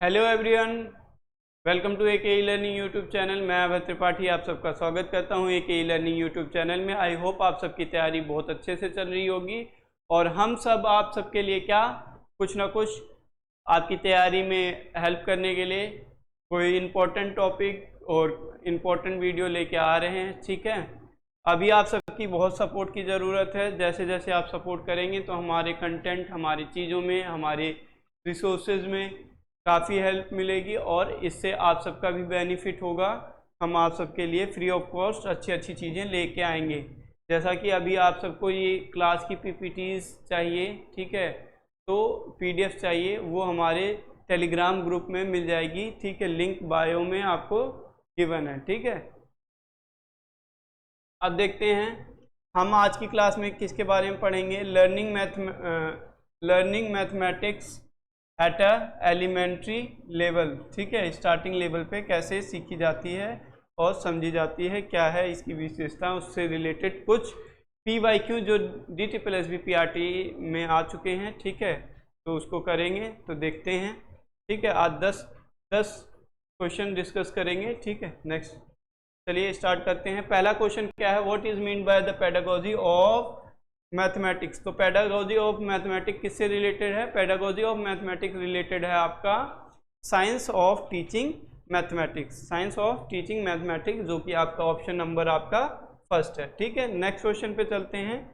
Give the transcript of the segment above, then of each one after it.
Hello everyone, welcome to एक e learning YouTube channel. मैं अभय त्रिपाठी आप सबका स्वागत करता हूं एक ई लर्निंग यूट्यूब चैनल में। आई होप आप सबकी तैयारी बहुत अच्छे से चल रही होगी और हम सब आप सबके लिए क्या कुछ ना कुछ आपकी तैयारी में हेल्प करने के लिए कोई इम्पोर्टेंट टॉपिक और इम्पोर्टेंट वीडियो लेके आ रहे हैं। ठीक है, अभी आप सबकी बहुत सपोर्ट की ज़रूरत है। जैसे जैसे आप सपोर्ट करेंगे तो हमारे कंटेंट, हमारी चीज़ों में, हमारे रिसोर्सेज में काफ़ी हेल्प मिलेगी और इससे आप सबका भी बेनिफिट होगा। हम आप सबके लिए फ्री ऑफ कॉस्ट अच्छी अच्छी चीज़ें लेके आएंगे। जैसा कि अभी आप सबको ये क्लास की पीपीटीज चाहिए, ठीक है, तो पीडीएफ चाहिए, वो हमारे टेलीग्राम ग्रुप में मिल जाएगी। ठीक है, लिंक बायो में आपको गिवन है। ठीक है, अब देखते हैं हम आज की क्लास में किसके बारे में पढ़ेंगे। Learning mathematics at a elementary level. ठीक है, स्टार्टिंग लेवल पे कैसे सीखी जाती है और समझी जाती है, क्या है इसकी विशेषता, उससे रिलेटेड कुछ PYQ जो DSSBPRT में आ चुके हैं। ठीक है, तो उसको करेंगे, तो देखते हैं। ठीक है, आज 10 क्वेश्चन डिस्कस करेंगे। ठीक है, नेक्स्ट चलिए स्टार्ट करते हैं। पहला क्वेश्चन क्या है, what is mean by the pedagogy of mathematics. तो पेडागोजी ऑफ मैथमेटिक्स किससे रिलेटेड है? पेडागोजी ऑफ मैथमेटिक्स रिलेटेड है आपका science of teaching mathematics. Science of teaching mathematics, जो कि आपका ऑप्शन नंबर आपका फर्स्ट है। ठीक है, नेक्स्ट क्वेश्चन पे चलते हैं।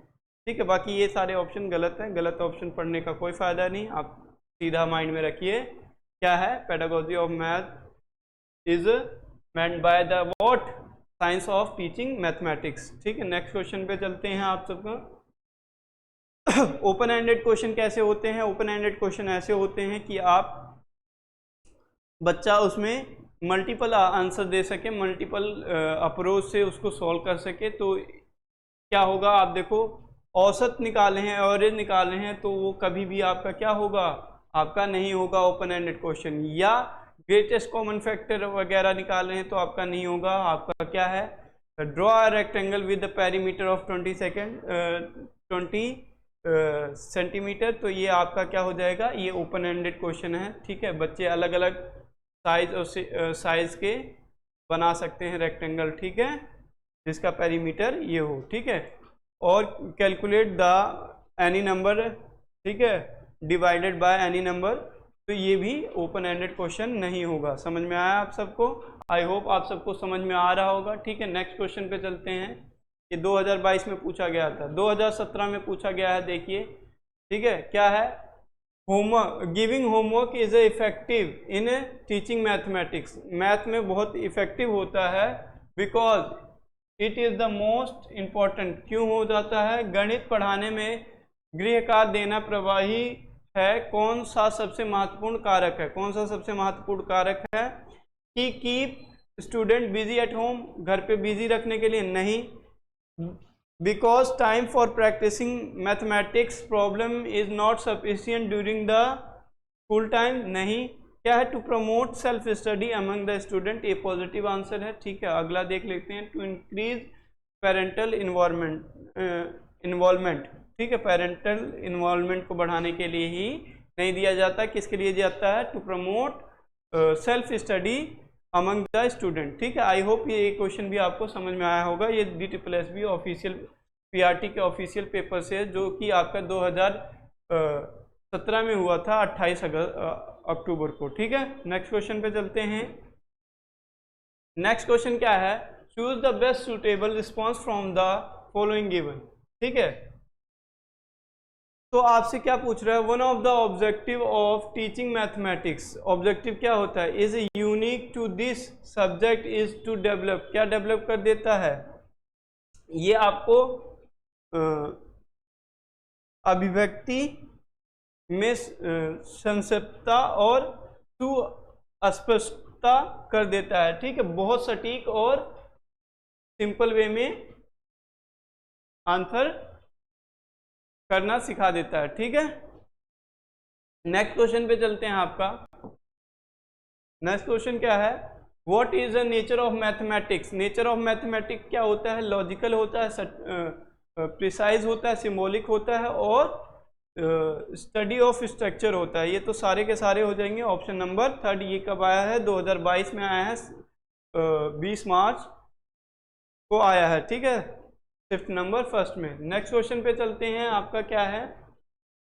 ठीक है, बाकी ये सारे ऑप्शन गलत हैं, गलत ऑप्शन पढ़ने का कोई फायदा नहीं, आप सीधा माइंड में रखिए। क्या है? Pedagogy of math is meant by the what? Science of teaching mathematics. ठीक है, नेक्स्ट क्वेश्चन पे चलते हैं आप सबका। ओपन एंडेड क्वेश्चन कैसे होते हैं? ओपन एंडेड क्वेश्चन ऐसे होते हैं कि आप बच्चा उसमें मल्टीपल आंसर दे सके, मल्टीपल अप्रोच से उसको सॉल्व कर सके। तो क्या होगा, आप देखो, औसत निकाले हैं, एवरेज निकाले हैं, तो वो कभी भी आपका क्या होगा, आपका नहीं होगा ओपन एंडेड क्वेश्चन। या ग्रेटेस्ट कॉमन फैक्टर वगैरह निकाल रहे हैं तो आपका नहीं होगा। आपका क्या है, draw a rectangle with the perimeter of 20 centimetre. तो ये आपका क्या हो जाएगा, ये ओपन एंडेड क्वेश्चन है। ठीक है, बच्चे अलग अलग साइज और साइज के बना सकते हैं रेक्टेंगल। ठीक है, जिसका पेरीमीटर ये हो। ठीक है, और कैलकुलेट द एनी नंबर, ठीक है, डिवाइडेड बाय एनी नंबर। तो ये भी ओपन एंडेड क्वेश्चन नहीं होगा। समझ में आया आप सबको? आई होप आप सबको समझ में आ रहा होगा। ठीक है, नेक्स्ट क्वेश्चन पे चलते हैं। ये 2022 में पूछा गया था, 2017 में पूछा गया है। देखिए, ठीक है, क्या है, homework, giving homework is a effective in teaching mathematics. Math में बहुत इफेक्टिव होता है, because it is the most important. क्यों हो जाता है? गणित पढ़ाने में गृह कार्य देना प्रवाही है। कौन सा सबसे महत्वपूर्ण कारक है? कौन सा सबसे महत्वपूर्ण कारक है? कि keep student busy at home, घर पे बिजी रखने के लिए नहीं। Because time for practicing mathematics problem is not sufficient during the school time, नहीं। क्या है? To promote self study among the student, ये पॉजिटिव आंसर है। ठीक है, अगला देख लेते हैं। To increase parental involvement. ठीक है, पेरेंटल इन्वॉल्वमेंट को बढ़ाने के लिए ही नहीं दिया जाता, किसके लिए जाता है? To promote self study among the student. ठीक है, आई होप ये क्वेश्चन भी आपको समझ में आया होगा। ये DSSB ऑफिशियल PRT के ऑफिशियल पेपर से, जो कि आपका 2017 में हुआ था, 28 अक्टूबर को। ठीक है, नेक्स्ट क्वेश्चन पे चलते हैं। नेक्स्ट क्वेश्चन क्या है, choose the best suitable response from the following given. ठीक है, तो आपसे क्या पूछ रहा है, one of the objective of teaching mathematics. Objective क्या होता है? Is unique to this subject is to develop. क्या डेवलप कर देता है? ये आपको अभिव्यक्ति में संक्षिप्तता और सुस्पष्टता कर देता है। ठीक है, बहुत सटीक और सिंपल वे में आंसर करना सिखा देता है। ठीक है, नेक्स्ट क्वेश्चन पे चलते हैं आपका। नेक्स्ट क्वेश्चन क्या है, what is the nature of mathematics. Nature of mathematics क्या होता है? लॉजिकल होता है, प्रिसाइज होता है, सिंबॉलिक होता है और स्टडी ऑफ स्ट्रक्चर होता है। ये तो सारे के सारे हो जाएंगे। ऑप्शन नंबर 3 ये कब आया है? 2022 में आया है, 20 मार्च को आया है, ठीक है, शिफ्ट नंबर फर्स्ट में। नेक्स्ट क्वेश्चन पे चलते हैं। आपका क्या है?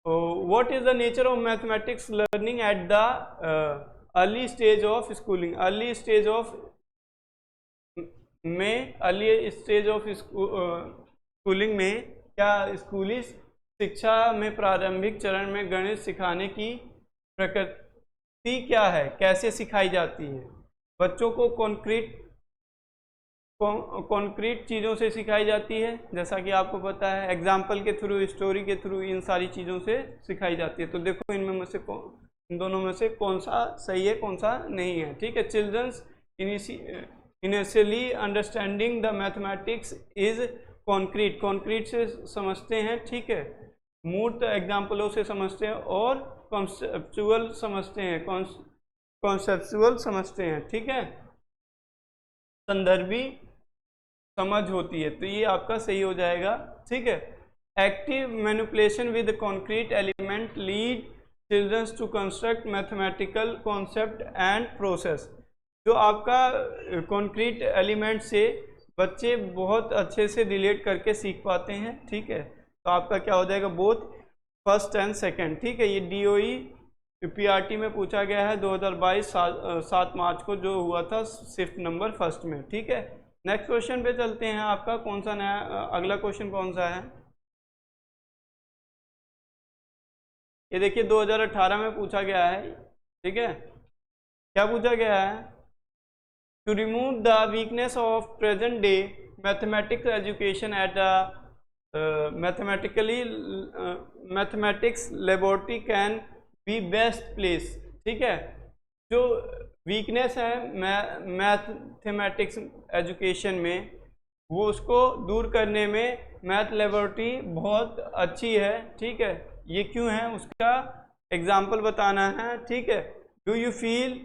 What is the nature of mathematics learning at the early stage of schooling? Early stage of schooling में क्या स्कूली शिक्षा में प्रारंभिक चरण में गणित सिखाने की प्रकृति क्या है? कैसे सिखाई जाती है? बच्चों को कॉन्क्रीट चीज़ों से सिखाई जाती है, जैसा कि आपको पता है, एग्जाम्पल के थ्रू, स्टोरी के थ्रू, इन सारी चीज़ों से सिखाई जाती है। तो देखो इनमें में से इन दोनों में से कौन सा सही है, कौन सा नहीं है, ठीक है। Childrens initially understanding the mathematics is concrete से समझते हैं, ठीक है, मूर्त एग्जाम्पलों से समझते हैं, और कॉन्सेप्चुअल समझते हैं, ठीक है, संदर्भी समझ होती है। तो ये आपका सही हो जाएगा, ठीक है। Active manipulation with concrete element lead childrens to construct mathematical concept and process. जो आपका कॉन्क्रीट एलिमेंट से बच्चे बहुत अच्छे से रिलेट करके सीख पाते हैं, ठीक है। तो आपका क्या हो जाएगा? बोथ फर्स्ट एंड सेकंड, ठीक है। ये DOE PRT में पूछा गया है 2022 7 मार्च को, जो हुआ था शिफ्ट नंबर फर्स्ट में, ठीक है। नेक्स्ट क्वेश्चन पे चलते हैं। आपका कौन सा नया अगला क्वेश्चन कौन सा है? ये देखिए 2018 में पूछा गया है, ठीक है। क्या पूछा गया है? To remove the weakness of present day mathematics education at mathematics laboratory can be best place, ठीक है। जो वीकनेस है मैथमेटिक्स एजुकेशन में, वो उसको दूर करने में मैथ लेबोरेटरी बहुत अच्छी है, ठीक है। ये क्यों है उसका एग्जाम्पल बताना है, ठीक है। Do you feel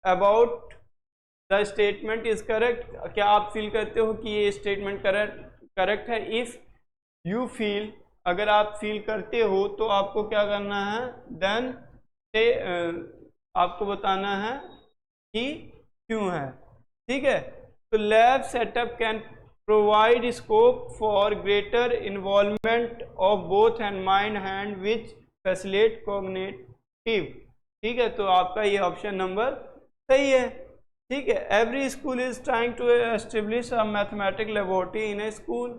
about the statement is correct? क्या आप फील करते हो कि ये स्टेटमेंट करेक्ट है? इफ यू फील, अगर आप फील करते हो तो आपको क्या करना है? देन से आपको बताना है कि क्यों है, ठीक है। तो lab setup can provide scope for greater involvement of both and mind hand which facilitate cognitive, ठीक है। तो आपका ये ऑप्शन नंबर सही है, ठीक है। Every school is trying to establish a mathematics laboratory in a school.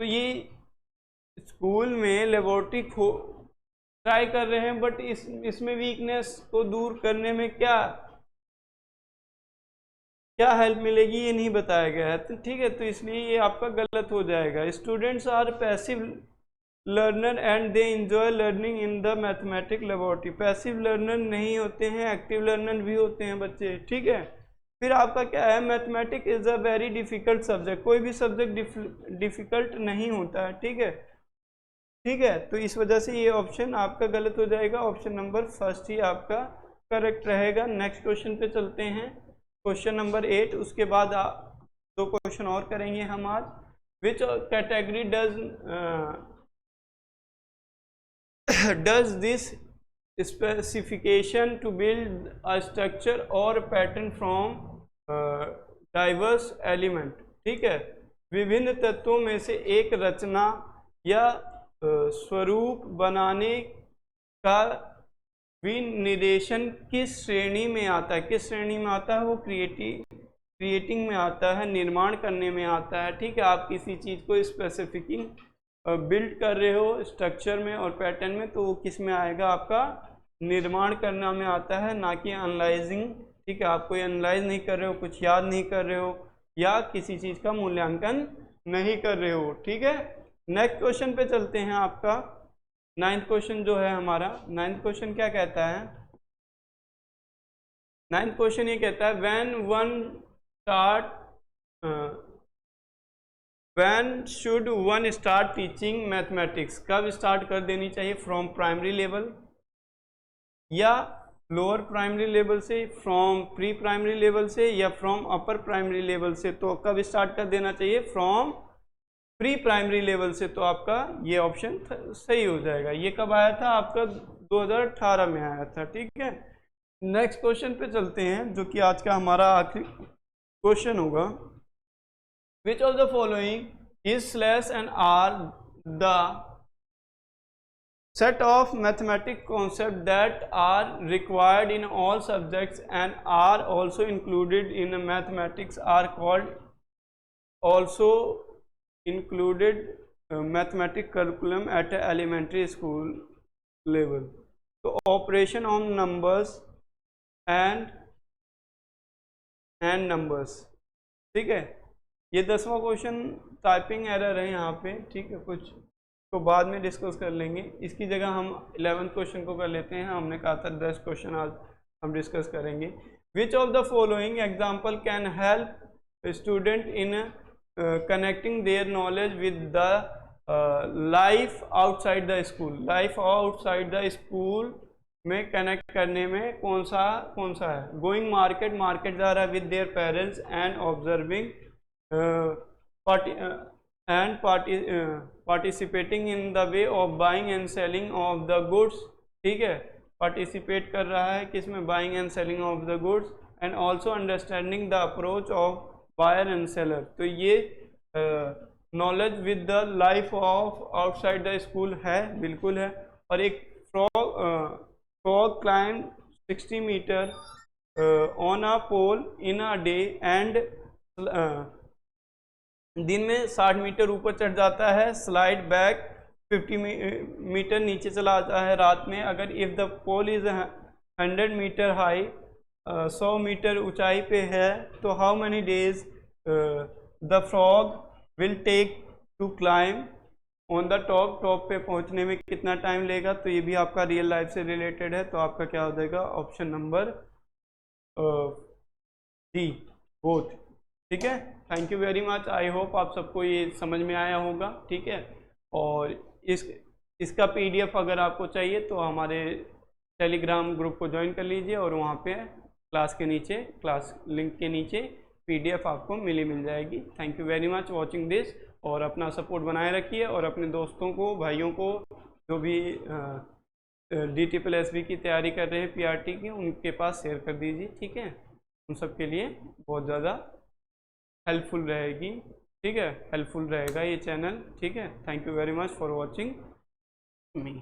तो ये स्कूल में लेबोरेटरी ट्राई कर रहे हैं, बट इसमें वीकनेस को दूर करने में क्या हेल्प मिलेगी ये नहीं बताया गया है, तो ठीक है। तो इसलिए ये आपका गलत हो जाएगा। Students are passive learner and they enjoy learning in the mathematics laboratory. Passive learner नहीं होते हैं, एक्टिव लर्नर भी होते हैं बच्चे, ठीक है। फिर आपका क्या है? Mathematics is a very difficult subject. कोई भी सब्जेक्ट डिफिकल्ट नहीं होता है, ठीक है, ठीक है। तो इस वजह से ये ऑप्शन आपका गलत हो जाएगा। ऑप्शन नंबर फर्स्ट ही आपका करेक्ट रहेगा। नेक्स्ट क्वेश्चन पे चलते हैं, क्वेश्चन नंबर 8। उसके बाद 2 क्वेश्चन और करेंगे हम आज। Which category does this specification to build a structure और पैटर्न फ्रॉम डाइवर्स एलिमेंट, ठीक है। विभिन्न तत्वों में से एक रचना या स्वरूप बनाने का विनिर्देशन किस श्रेणी में आता है? किस श्रेणी में आता है? वो क्रिएटिंग में आता है, निर्माण करने में आता है, ठीक है। आप किसी चीज़ को स्पेसिफिकिंग बिल्ड कर रहे हो स्ट्रक्चर में और पैटर्न में, तो वो किस में आएगा? आपका निर्माण करना में आता है, ना कि एनालाइजिंग, ठीक है। आप कोई एनालाइज नहीं कर रहे हो, कुछ याद नहीं कर रहे हो, या किसी चीज़ का मूल्यांकन नहीं कर रहे हो, ठीक है। नेक्स्ट क्वेश्चन पे चलते हैं। आपका 9th क्वेश्चन जो है हमारा, 9th क्वेश्चन क्या कहता है? 9th क्वेश्चन ये कहता है when should one start teaching mathematics? कब स्टार्ट कर देनी चाहिए? फ्रॉम प्राइमरी लेवल या लोअर प्राइमरी लेवल से, फ्रॉम प्री प्राइमरी लेवल से, या फ्रॉम अपर प्राइमरी लेवल से? तो कब स्टार्ट कर देना चाहिए? फ्रॉम प्री प्राइमरी लेवल से, तो आपका ये ऑप्शन सही हो जाएगा। ये कब आया था? आपका 2018 में आया था, ठीक है। नेक्स्ट क्वेश्चन पे चलते हैं, जो कि आज का हमारा आखिरी क्वेश्चन होगा। Which of the following is slash and are the set of mathematical concepts that are required in all subjects and are also included in mathematics are called also included mathematics curriculum at elementary school level। तो operation on numbers and numbers, ठीक है। ये 10वां question typing error है यहाँ पे, ठीक है, कुछ तो बाद में डिस्कस कर लेंगे। इसकी जगह हम 11th क्वेश्चन को कर लेते हैं। हमने कहा था 10 क्वेश्चन आज हम डिस्कस करेंगे। विच of the following example can help student in connecting their knowledge with the life outside the school. Life outside the school में कनेक्ट करने में कौन सा है? गोइंग मार्केट, मार्केट जा रहा है with their parents and observing participating in the way of buying and selling of the goods, ठीक है। पार्टिसिपेट कर रहा है किसमें? Buying and selling of the goods and also understanding the approach of buyer and seller. तो ये knowledge with the life of outside the school है, बिल्कुल है। और एक frog climb 60 metre on a pole in a day and दिन में 60 metre ऊपर चढ़ जाता है, स्लाइड बैक 50 मीटर नीचे चला जाता है रात में। अगर if the pole is 100 metre high, 100 metre ऊंचाई पे है, तो how many days the frog will take to climb on the top. Top पे पहुंचने में कितना टाइम लेगा? तो ये भी आपका रियल लाइफ से रिलेटेड है। तो आपका क्या हो जाएगा? ऑप्शन नंबर डी, बोथ, ठीक है। Thank you very much. I hope आप सबको ये समझ में आया होगा, ठीक है। और इसका पीडीएफ अगर आपको चाहिए तो हमारे टेलीग्राम ग्रुप को ज्वाइन कर लीजिए, और वहाँ पे क्लास के नीचे, क्लास लिंक के नीचे पीडीएफ आपको मिल जाएगी। Thank you very much watching this, और अपना सपोर्ट बनाए रखिए, और अपने दोस्तों को, भाइयों को, जो भी DSSB की तैयारी कर रहे हैं, PRT की, उनके पास शेयर कर दीजिए, ठीक है। उन सब के लिए बहुत ज़्यादा हेल्पफुल रहेगी, ठीक है, हेल्पफुल रहेगा ये चैनल, ठीक है। Thank you very much for watching me.